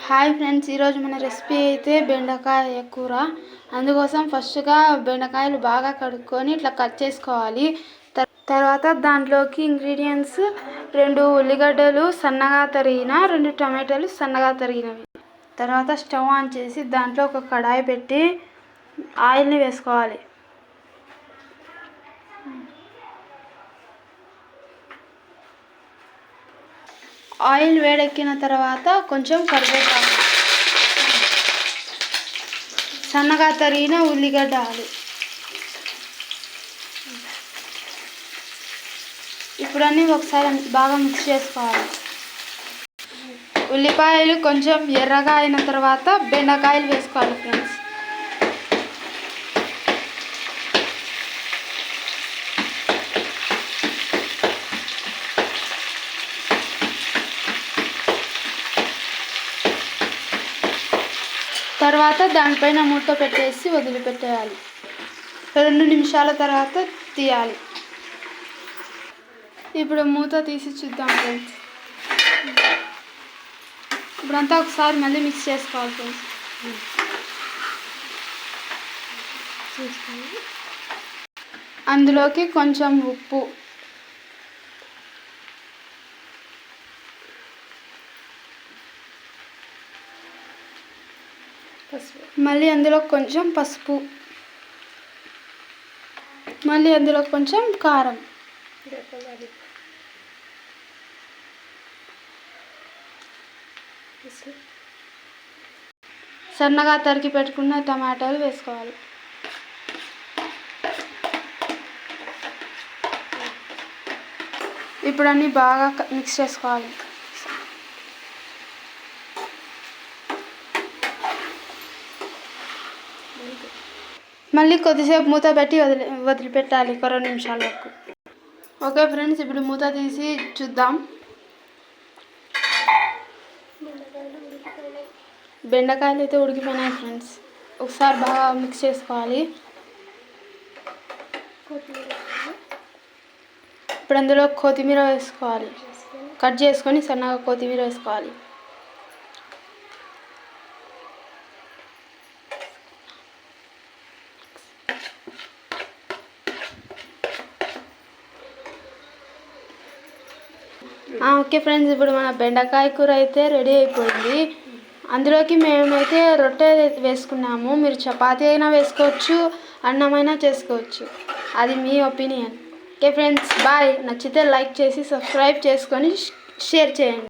Hi friends, ఈరోజు మన recipe అయితే బెండకాయ కూర. అందుకోసం ఫస్ట్గా బెండకాయలు బాగా కడుక్కొని ఇట్లా కట్ చేసుకోవాలి. తర్వాత దాంట్లోకి ఇంగ్రీడియంట్స్ 2 ఉల్లిగడ్డలు సన్నగా తరిగిన, 2 టమాటాలు సన్నగా తరిగినవి. తర్వాత స్టవ్ ఆన్ చేసి దాంట్లో ఒక కడాయి పెట్టి ఆయిల్ని వేసుకోవాలి. ఆయిల్ వేడెక్కిన తర్వాత కొంచెం కరివేపాకు, సన్నగా తరిగిన ఉల్లిగడ్డలు. ఇప్పుడు అన్నీ ఒకసారి బాగా మిక్స్ చేసుకోవాలి. ఉల్లిపాయలు కొంచెం ఎర్రగా అయిన తర్వాత బెండకాయలు వేసుకోవాలి ఫ్రెండ్స్. తర్వాత దానిపైన మూత పెట్టేసి వదిలిపెట్టేయాలి. 2 నిమిషాల తర్వాత తీయాలి. ఇప్పుడు మూత తీసి చూద్దాం ఫ్రెండ్స్. ఇప్పుడంతా ఒకసారి మళ్ళీ మిక్స్ చేసుకోవాలి ఫ్రెండ్స్. అందులోకి కొంచెం ఉప్పు, మళ్ళీ అందులో కొంచెం పసుపు, మళ్ళీ అందులో కొంచెం కారం, సన్నగా తరిగి పెట్టుకున్న టమాటాలు వేసుకోవాలి. ఇప్పుడు అన్నీ బాగా మిక్స్ చేసుకోవాలి. మళ్ళీ కొద్దిసేపు మూత పెట్టి వదిలిపెట్టాలి 2 నిమిషాల వరకు. ఓకే ఫ్రెండ్స్, ఇప్పుడు మూత తీసి చూద్దాం. బెండకాయలు అయితే ఉడికిపోయినాయి ఫ్రెండ్స్. ఒకసారి బాగా మిక్స్ చేసుకోవాలి. ఇప్పుడు అందులో కొత్తిమీర వేసుకోవాలి. కట్ చేసుకొని సన్నగా కొత్తిమీర వేసుకోవాలి. ఓకే ఫ్రెండ్స్, ఇప్పుడు మన బెండకాయ కూర అయితే రెడీ అయిపోయింది. అందులోకి మేమైతే రొట్టె వేసుకున్నాము. మీరు చపాతీ అయినా వేసుకోవచ్చు, అన్నమైనా చేసుకోవచ్చు, అది మీ ఒపీనియన్. Okay friends, bye. నచ్చితే లైక్ చేసి సబ్స్క్రైబ్ చేసుకొని షేర్ చేయండి.